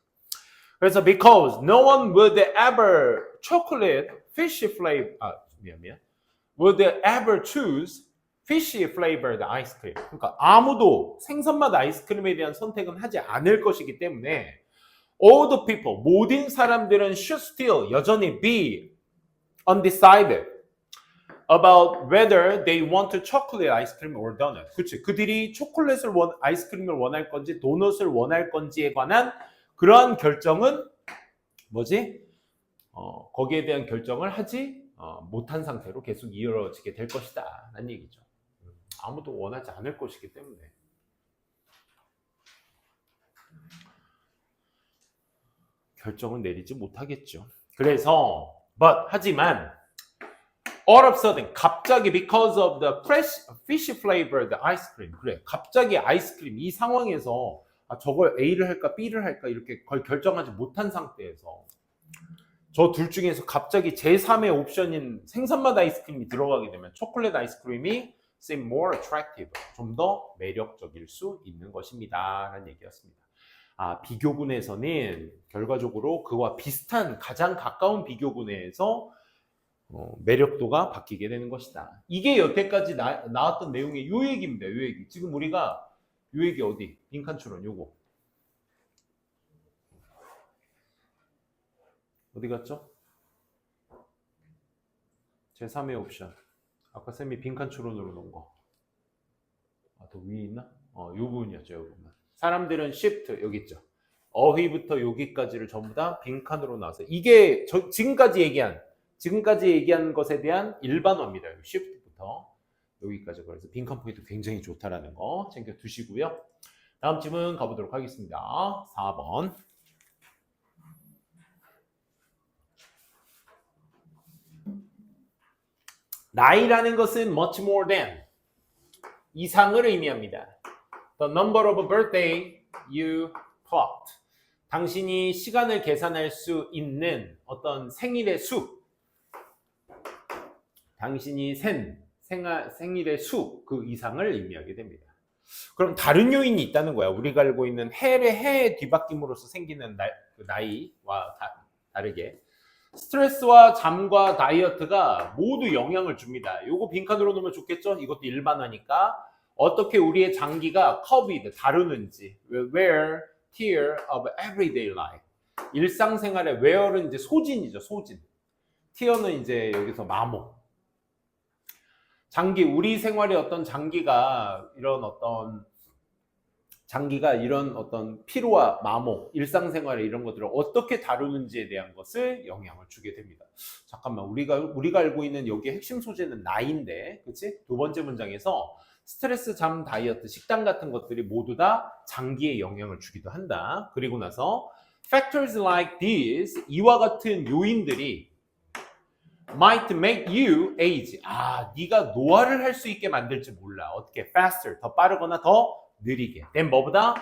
그래서 because no one would ever chocolate fish flavor would ever choose fish flavored ice cream. 그러니까 아무도 생선맛 아이스크림에 대한 선택은 하지 않을 것이기 때문에 all the people 모든 사람들은 should still 여전히 be undecided about whether they want chocolate ice cream or donut. 그치? 그들이 초콜릿을 아이스크림을 원할 건지 도넛을 원할 건지에 관한 그러한 결정은 뭐지? 거기에 대한 결정을 하지 못한 상태로 계속 이어지게 될 것이다 라는 얘기죠. 아무도 원하지 않을 것이기 때문에. 결정을 내리지 못하겠죠. 그래서 하지만 All of a sudden, 갑자기 because of the fresh fish flavored ice cream. 그래, 갑자기 아이스크림 이 상황에서 저걸 A를 할까 B를 할까 이렇게 거의 결정하지 못한 상태에서 저 둘 중에서 갑자기 제3의 옵션인 생선맛 아이스크림이 들어가게 되면 초콜릿 아이스크림이 seem more attractive, 좀 더 매력적일 수 있는 것입니다. 라는 얘기였습니다. 비교군에서는 결과적으로 그와 비슷한 가장 가까운 비교군에서 매력도가 바뀌게 되는 것이다. 이게 여태까지 나왔던 내용의 요 얘기입니다. 요 얘기. 지금 우리가 요 얘기 어디? 빈칸 추론 요거. 어디 갔죠? 제3의 옵션. 아까 쌤이 빈칸 추론으로 놓은 거. 더 위에 있나? 요 부분이었죠. 요 부분. 사람들은 shift 여기 있죠. 어휘부터 여기까지를 전부 다 빈칸으로 놔서 이게 지금까지 얘기한 것에 대한 일반어입니다. shift부터 여기까지. 그래서 빈칸 포인트 굉장히 좋다라는 거 챙겨 두시고요. 다음 질문 가보도록 하겠습니다. 4번. 나이라는 것은 much more than 이상을 의미합니다. The number of birthday you clocked. 당신이 시간을 계산할 수 있는 어떤 생일의 수, 당신이 생일의 수, 그 이상을 의미하게 됩니다. 그럼 다른 요인이 있다는 거야. 우리가 알고 있는 해의 뒤바뀜으로써 생기는 나이와 다르게 스트레스와 잠과 다이어트가 모두 영향을 줍니다. 요거 빈칸으로 놓으면 좋겠죠? 이것도 일반화니까 어떻게 우리의 장기가 커비드 다루는지 wear, tear of everyday life. 일상생활의 wear은 이제 소진이죠. 소진. tear는 이제 여기서 마모. 장기, 우리 생활의 어떤 장기가 이런 어떤 피로와 마모, 일상생활의 이런 것들을 어떻게 다루는지에 대한 것을 영향을 주게 됩니다. 잠깐만, 우리가 알고 있는 여기에 핵심 소재는 나이인데, 그치? 두 번째 문장에서 스트레스, 잠, 다이어트, 식단 같은 것들이 모두 다 장기에 영향을 주기도 한다. 그리고 나서 factors like these, 이와 같은 요인들이 might make you age. 네가 노화를 할 수 있게 만들지 몰라. 어떻게? faster, 더 빠르거나 더 느리게. then 뭐보다?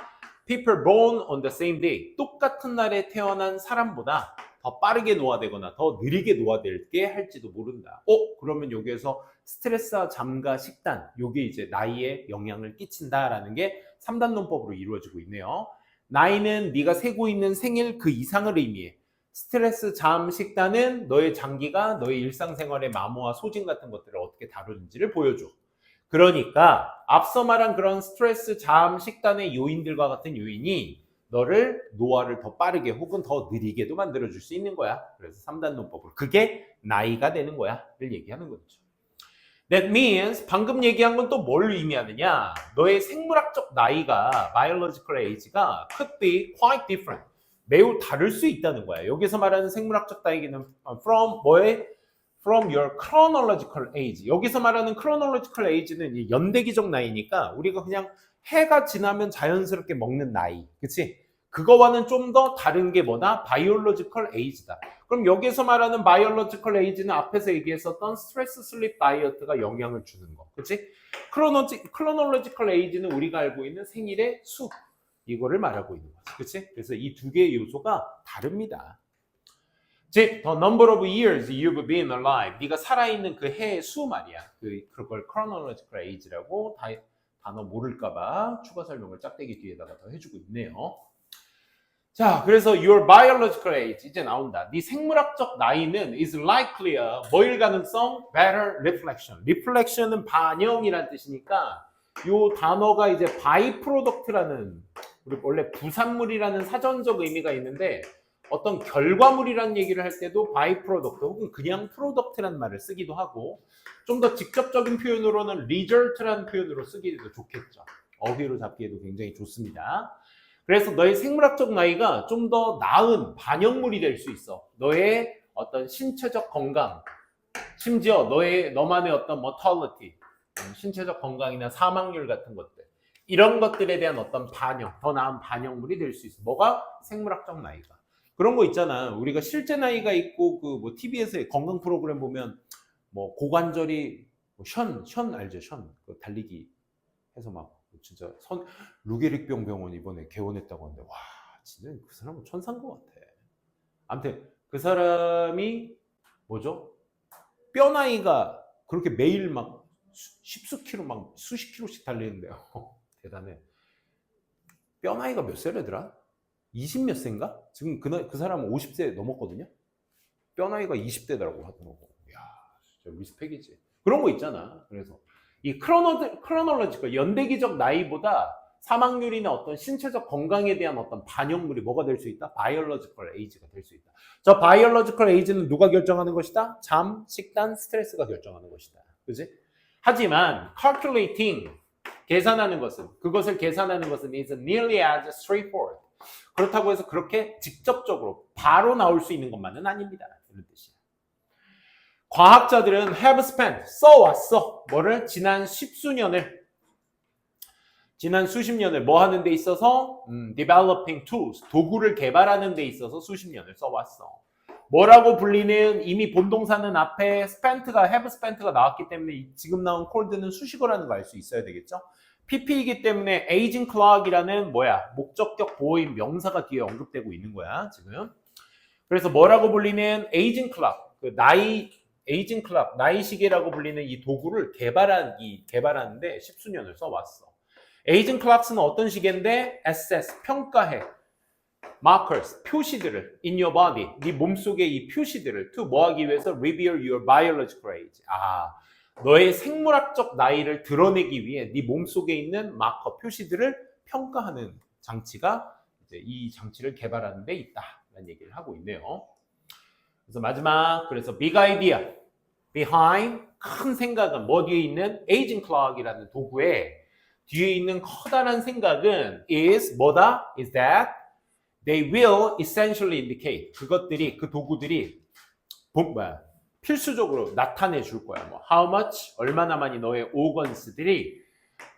people born on the same day. 똑같은 날에 태어난 사람보다 더 빠르게 노화되거나 더 느리게 노화되게 할지도 모른다. 그러면 여기에서 스트레스와 잠과 식단, 요게 이제 나이에 영향을 끼친다라는 게 3단 논법으로 이루어지고 있네요. 나이는 네가 세고 있는 생일 그 이상을 의미해. 스트레스, 잠, 식단은 너의 장기가 너의 일상생활의 마모와 소진 같은 것들을 어떻게 다루는지를 보여줘. 그러니까 앞서 말한 그런 스트레스, 잠, 식단의 요인들과 같은 요인이 너를 노화를 더 빠르게 혹은 더 느리게도 만들어줄 수 있는 거야. 그래서 3단 논법으로 그게 나이가 되는 거야 를 얘기하는 거죠. That means 방금 얘기한 건 또 뭘 의미하느냐. 너의 생물학적 나이가 biological age가 could be quite different. 매우 다를 수 있다는 거야. 여기서 말하는 생물학적 나이는 from your chronological age. 여기서 말하는 chronological age는 연대기적 나이니까 우리가 그냥 해가 지나면 자연스럽게 먹는 나이. 그치? 그거와는 좀 더 다른 게 뭐다? biological age다. 그럼 여기서 말하는 biological age는 앞에서 얘기했었던 스트레스, 슬립, 다이어트가 영향을 주는 거. 그치? chronological age는 우리가 알고 있는 생일의 수. 이거를 말하고 있는 거지. 그치? 그래서 이 두 개의 요소가 다릅니다. 즉, the number of years you've been alive. 네가 살아있는 그 해의 수 말이야. 그걸 chronological age라고 단어 모를까봐 추가 설명을 짝대기 뒤에다가 더 해주고 있네요. 자, 그래서 your biological age 이제 나온다. 네 생물학적 나이는 is likelier. 뭐일 가능성? better reflection. reflection은 반영이란 뜻이니까 이 단어가 이제 byproduct라는 우리 원래 부산물이라는 사전적 의미가 있는데 어떤 결과물이라는 얘기를 할 때도 byproduct 혹은 그냥 product라는 말을 쓰기도 하고 좀 더 직접적인 표현으로는 result라는 표현으로 쓰기도 좋겠죠. 어휘로 잡기에도 굉장히 좋습니다. 그래서 너의 생물학적 나이가 좀 더 나은 반영물이 될 수 있어. 너의 어떤 신체적 건강, 심지어 너만의 어떤 mortality, 신체적 건강이나 사망률 같은 것들 이런 것들에 대한 어떤 반영, 더 나은 반영물이 될 수 있어. 뭐가? 생물학적 나이가. 그런 거 있잖아. 우리가 실제 나이가 있고 TV에서 건강 프로그램 보면 뭐 고관절이 션 알죠? 션 그 달리기 해서 막 진짜 루게릭병 병원 이번에 개원했다고 하는데 와 진짜 그 사람은 천사인 것 같아. 아무튼 그 사람이 뭐죠? 뼈 나이가 그렇게 매일 막 십수 킬로 막 수십 킬로씩 달리는데요. 대단해. 뼈 나이가 몇 세래더라? 20 몇 세인가? 지금 그 사람은 50세 넘었거든요. 뼈 나이가 20대더라고 하더라고. 이야, 진짜 리스펙이지. 그런 거 있잖아. 그래서 이 크로놀로지컬 연대기적 나이보다 사망률이나 어떤 신체적 건강에 대한 어떤 반영물이 뭐가 될 수 있다? 바이올로지컬 에이지가 될 수 있다. 저 바이올로지컬 에이지는 누가 결정하는 것이다? 잠, 식단, 스트레스가 결정하는 것이다. 그지? 하지만 calculating 계산하는 것은 그것을 계산하는 것은 is nearly as straightforward. 그렇다고 해서 그렇게 직접적으로 바로 나올 수 있는 것만은 아닙니다. 이런 뜻이에요. 과학자들은 have spent 써왔어. 뭐를? 지난 수십 년을 뭐 하는 데 있어서 developing tools 도구를 개발하는 데 있어서 수십 년을 써왔어. 뭐라고 불리는 이미 본동사는 앞에 spent가 have spent가 나왔기 때문에 지금 나온 cold는 수식어라는 거 알 수 있어야 되겠죠. PP이기 때문에 aging clock이라는 뭐야 목적격 보호인 명사가 뒤에 언급되고 있는 거야 지금. 그래서 뭐라고 불리는 aging clock 그 aging clock 나이 시계라고 불리는 이 도구를 개발하는데 십수년을 써왔어. aging clocks는 어떤 시계인데 assess 평가해. markers, 표시들을 in your body, 네 몸속의 이 표시들을 to 뭐 하기 위해서 reveal your biological age. 너의 생물학적 나이를 드러내기 위해 네 몸속에 있는 마커 표시들을 평가하는 장치가 이제 이 장치를 개발하는 데 있다라는 얘기를 하고 있네요. 그래서 마지막 그래서 big idea behind 큰 생각은 뭐 뒤에 있는 aging clock이라는 도구에 뒤에 있는 커다란 생각은 is 뭐다? is that they will essentially indicate 그 도구들이 필수적으로 나타내 줄 거야. 뭐 how much 얼마나 많이 너의 organs들이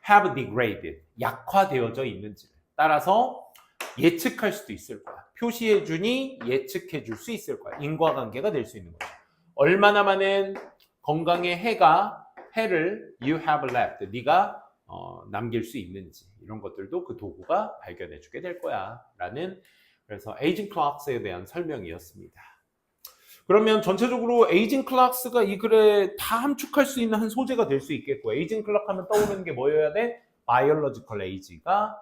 have degraded 약화되어져 있는지를 따라서 예측할 수도 있을 거야. 표시해 주니 예측해 줄 수 있을 거야. 인과관계가 될 수 있는 거야. 얼마나 많은 건강의 해를 you have left 네가 남길 수 있는지 이런 것들도 그 도구가 발견해 주게 될 거야 라는 그래서 에이징 클락스에 대한 설명이었습니다. 그러면 전체적으로 에이징 클락스가 이 글에 다 함축할 수 있는 한 소재가 될 수 있겠고 에이징 클락 하면 떠오르는 게 뭐여야 돼? 바이올로지컬 에이지가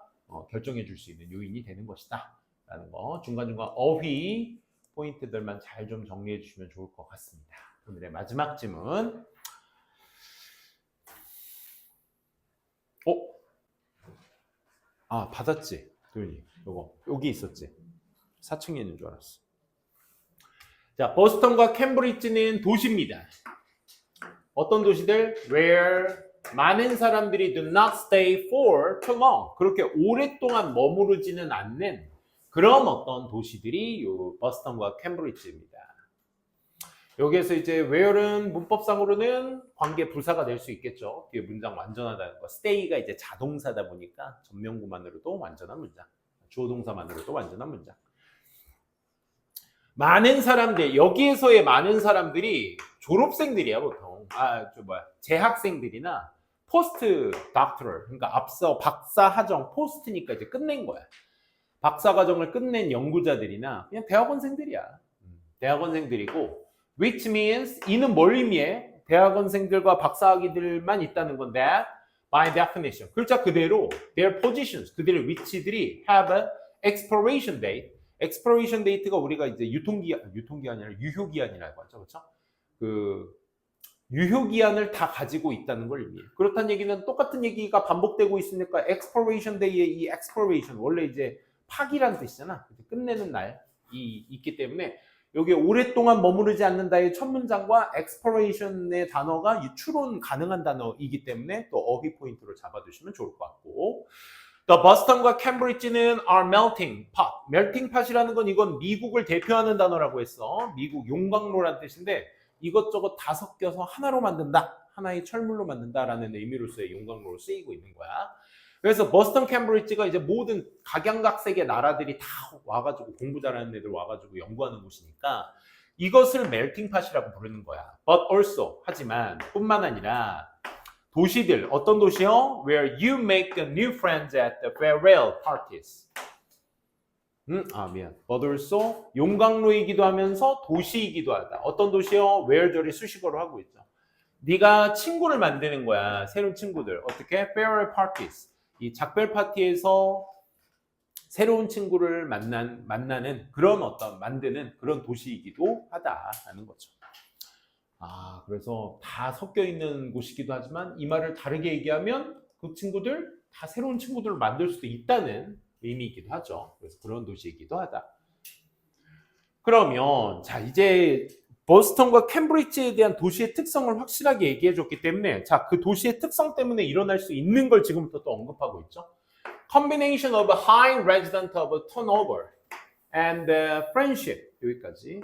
결정해 줄 수 있는 요인이 되는 것이다 라는 거 중간중간 어휘 포인트들만 잘 좀 정리해 주시면 좋을 것 같습니다. 오늘의 마지막 질문 받았지? 도윤이 요거 여기 있었지? 4층에 있는 줄 알았어. 자, 보스턴과 캠브리지는 도시입니다. 어떤 도시들? Where 많은 사람들이 do not stay for too long. 그렇게 오랫동안 머무르지는 않는 그런 어떤 도시들이 요 보스턴과 캠브리지입니다. 여기에서 이제 where는 문법상으로는 관계 부사가 될 수 있겠죠. 뒤에 문장 완전하다는 거. stay가 이제 자동사다 보니까 전명구만으로도 완전한 문장. 주어 동사만으로도 완전한 문장. 많은 사람들, 여기에서의 많은 사람들이 졸업생들이야, 보통. 재학생들이나 포스트 닥터럴, 그러니까 앞서 박사학정, 포스트니까 이제 끝낸 거야. 박사과정을 끝낸 연구자들이나 그냥 대학원생들이야. 대학원생들이고, which means, 이는 뭘 의미해? 대학원생들과 박사학위들만 있다는 건데, by definition. 글자 그대로, their positions, 그들의 위치들이 have an expiration date. expiration date가 우리가 이제 유통기한이 아니라 유효기한이라고 하죠. 그렇죠? 그 유효기한을 다 가지고 있다는 걸 의미해요. 그렇다는 얘기는 똑같은 얘기가 반복되고 있으니까 expiration day의 이 expiration 원래 이제 파기란 뜻이잖아. 끝내는 날이 있기 때문에 여기 오랫동안 머무르지 않는다의 첫 문장과 expiration의 단어가 추론 가능한 단어이기 때문에 또 어휘 포인트로 잡아두시면 좋을 것 같고 The Boston과 캠브리지는 are melting pot. melting pot이라는 건 이건 미국을 대표하는 단어라고 했어. 미국 용광로란 뜻인데 이것저것 다 섞여서 하나로 만든다. 하나의 철물로 만든다라는 의미로서의 용광로로 쓰이고 있는 거야. 그래서 버스턴 캠브리지가 이제 모든 각양각색의 나라들이 다 와가지고 공부 잘하는 애들 와가지고 연구하는 곳이니까 이것을 멜팅 팟이라고 부르는 거야. But also 하지만 뿐만 아니라 도시들 어떤 도시요? Where you make new friends at the farewell parties. 미안. But also 용광로이기도 하면서 도시이기도 하다. 어떤 도시요? Where 절이 수식어로 하고 있죠. 네가 친구를 만드는 거야. 새로운 친구들. 어떻게? Farewell parties. 이 작별 파티에서 새로운 친구를 만나는 그런 만드는 그런 도시이기도 하다라는 거죠. 그래서 다 섞여 있는 곳이기도 하지만 이 말을 다르게 얘기하면 그 친구들 다 새로운 친구들을 만들 수도 있다는 의미이기도 하죠. 그래서 그런 도시이기도 하다. 그러면 자 이제 보스턴과 캠브리지에 대한 도시의 특성을 확실하게 얘기해 줬기 때문에 자 그 도시의 특성 때문에 일어날 수 있는 걸 지금부터 또 언급하고 있죠. Combination of high resident of turnover and friendship 여기까지.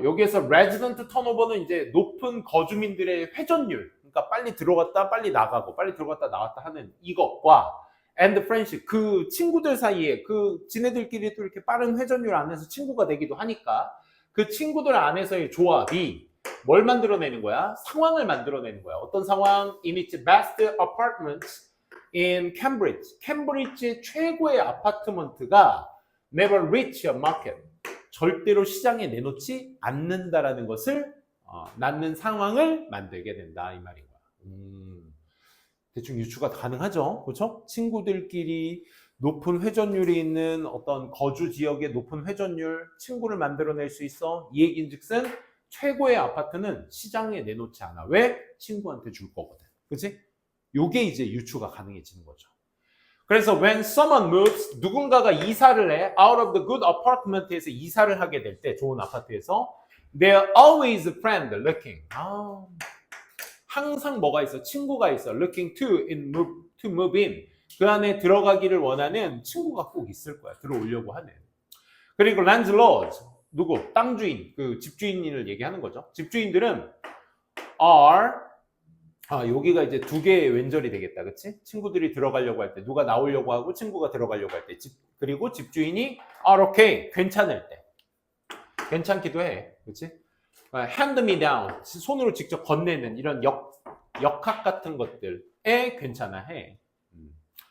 여기에서 resident turnover는 이제 높은 거주민들의 회전율, 그러니까 빨리 들어갔다 빨리 나가고 빨리 들어갔다 나갔다 하는 이것과 and friendship 그 친구들 사이에 그 지네들끼리 또 이렇게 빠른 회전율 안에서 친구가 되기도 하니까 그 친구들 안에서의 조합이 뭘 만들어내는 거야? 상황을 만들어내는 거야. 어떤 상황? In its best apartments in Cambridge. 캠브리지의 최고의 아파트먼트가 never reach a market. 절대로 시장에 내놓지 않는다라는 것을 낳는 상황을 만들게 된다 이 말인 거야. 대충 유추가 가능하죠, 그렇죠? 친구들끼리 높은 회전율이 있는 어떤 거주 지역의 높은 회전율 친구를 만들어낼 수 있어. 이 얘기인즉슨 최고의 아파트는 시장에 내놓지 않아. 왜? 친구한테 줄 거거든, 그렇지? 요게 이제 유추가 가능해지는 거죠. 그래서 when someone moves, 누군가가 이사를 해 out of the good apartment에서 이사를 하게 될 때 좋은 아파트에서 they're always friend looking. 항상 뭐가 있어? 친구가 있어. looking to move in. 그 안에 들어가기를 원하는 친구가 꼭 있을 거야. 들어오려고 하는. 그리고 landlord, 누구? 땅 주인, 그 집주인을 얘기하는 거죠. 집주인들은 are 여기가 이제 두 개의 왼절이 되겠다, 그렇지? 친구들이 들어가려고 할 때, 누가 나오려고 하고 친구가 들어가려고 할 때, 그리고 집주인이 are okay, 괜찮을 때, 괜찮기도 해, 그렇지? hand me down, 손으로 직접 건네는 이런 역학 같은 것들에 괜찮아 해.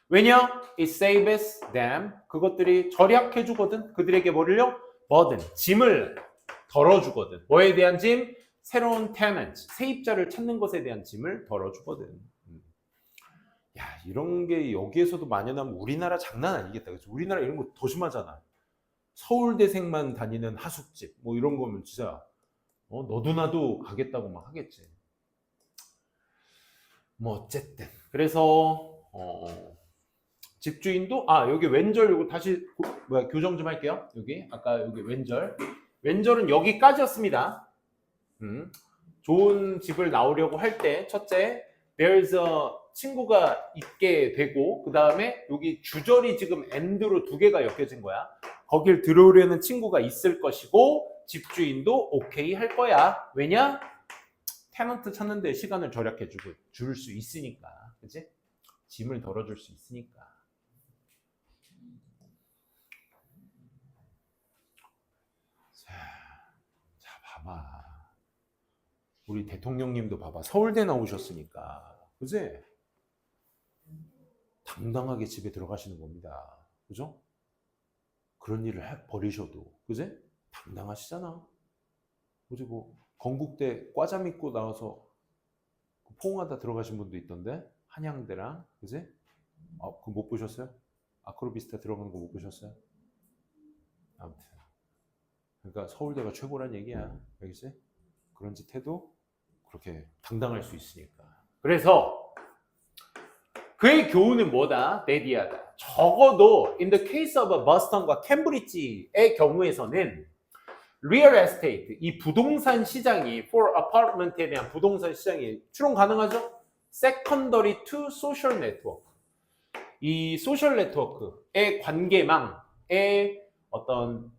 왜냐? It saves them. 그것들이 절약해주거든. 그들에게 뭐를요? burden, 짐을 덜어주거든. 뭐에 대한 짐? 새로운 tenant, 세입자를 찾는 것에 대한 짐을 덜어주거든. 야, 이런 게 여기에서도 만연하면 우리나라 장난 아니겠다. 그치? 우리나라 이런 거 더 심하잖아. 서울대생만 다니는 하숙집, 뭐 이런 거면 진짜 너도 나도 가겠다고 막 하겠지. 뭐 어쨌든 그래서 집주인도 여기 왼절 이거 다시 교정 좀 할게요. 여기 아까 여기 왼절은 여기까지였습니다. 좋은 집을 나오려고 할 때 첫째 there's a 친구가 있게 되고 그 다음에 여기 주절이 지금 and로 두 개가 엮여진 거야. 거길 들어오려는 친구가 있을 것이고 집주인도 오케이 할 거야. 왜냐? 테넌트 찾는데 시간을 절약해 줄 수 있으니까. 그치? 짐을 덜어줄 수 있으니까. 자, 봐봐. 우리 대통령님도 봐봐. 서울대 나오셨으니까. 그지? 당당하게 집에 들어가시는 겁니다. 그죠? 그런 일을 버리셔도. 그지? 당당하시잖아. 그지? 뭐 건국대 과자 믿고 나와서 포옹하다 들어가신 분도 있던데. 한양대랑. 그지? 그거 못 보셨어요? 아크로비스타 들어가는 거 못 보셨어요? 아무튼. 그러니까 서울대가 최고란 얘기야. 알겠지? 그런 짓 해도 그렇게 당당할 수 있으니까. 그래서 그의 교훈은 뭐다? 데디하다. 적어도 in the case of 버스턴과 캠브리지의 경우에서는 real estate, 이 부동산 시장이 for apartment에 대한 부동산 시장이 추론 가능하죠? secondary to social network. 이 소셜 네트워크의 관계망의 어떤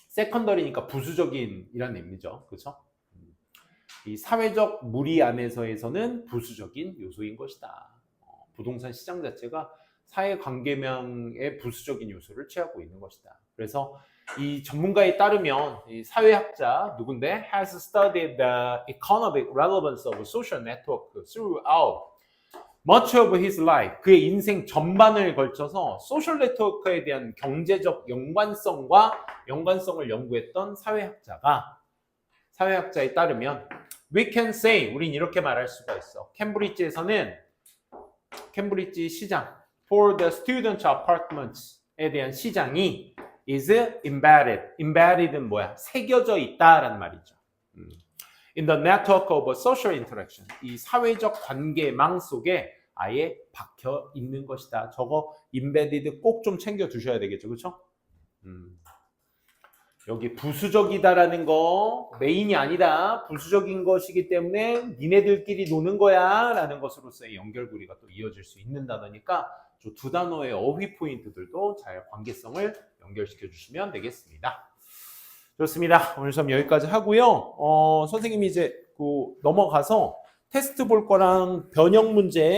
secondary니까 부수적인 이란 의미죠. 그렇죠? 이 사회적 무리 안에서에서는 부수적인 요소인 것이다. 부동산 시장 자체가 사회 관계망의 부수적인 요소를 취하고 있는 것이다. 그래서 이 전문가에 따르면 이 사회학자 누군데 has studied the economic relevance of social network throughout much of his life. 그의 인생 전반을 걸쳐서 소셜 네트워크에 대한 경제적 연관성을 연구했던 사회학자에 따르면 we can say, 우린 이렇게 말할 수가 있어. 캠브리지 시장 for the student apartments에 대한 시장이 is embedded. embedded는 뭐야? 새겨져 있다라는 말이죠. In the network of social interaction. 이 사회적 관계망 속에 아예 박혀 있는 것이다. 저거 embedded 꼭 좀 챙겨 두셔야 되겠죠. 그렇죠? 여기 부수적이다라는 거 메인이 아니다. 부수적인 것이기 때문에 니네들끼리 노는 거야 라는 것으로서의 연결고리가 또 이어질 수 있는 단어니까 저 두 단어의 어휘 포인트들도 잘 관계성을 연결시켜 주시면 되겠습니다. 좋습니다. 오늘 수업 여기까지 하고요. 선생님이 이제 넘어가서 테스트 볼 거랑 변형 문제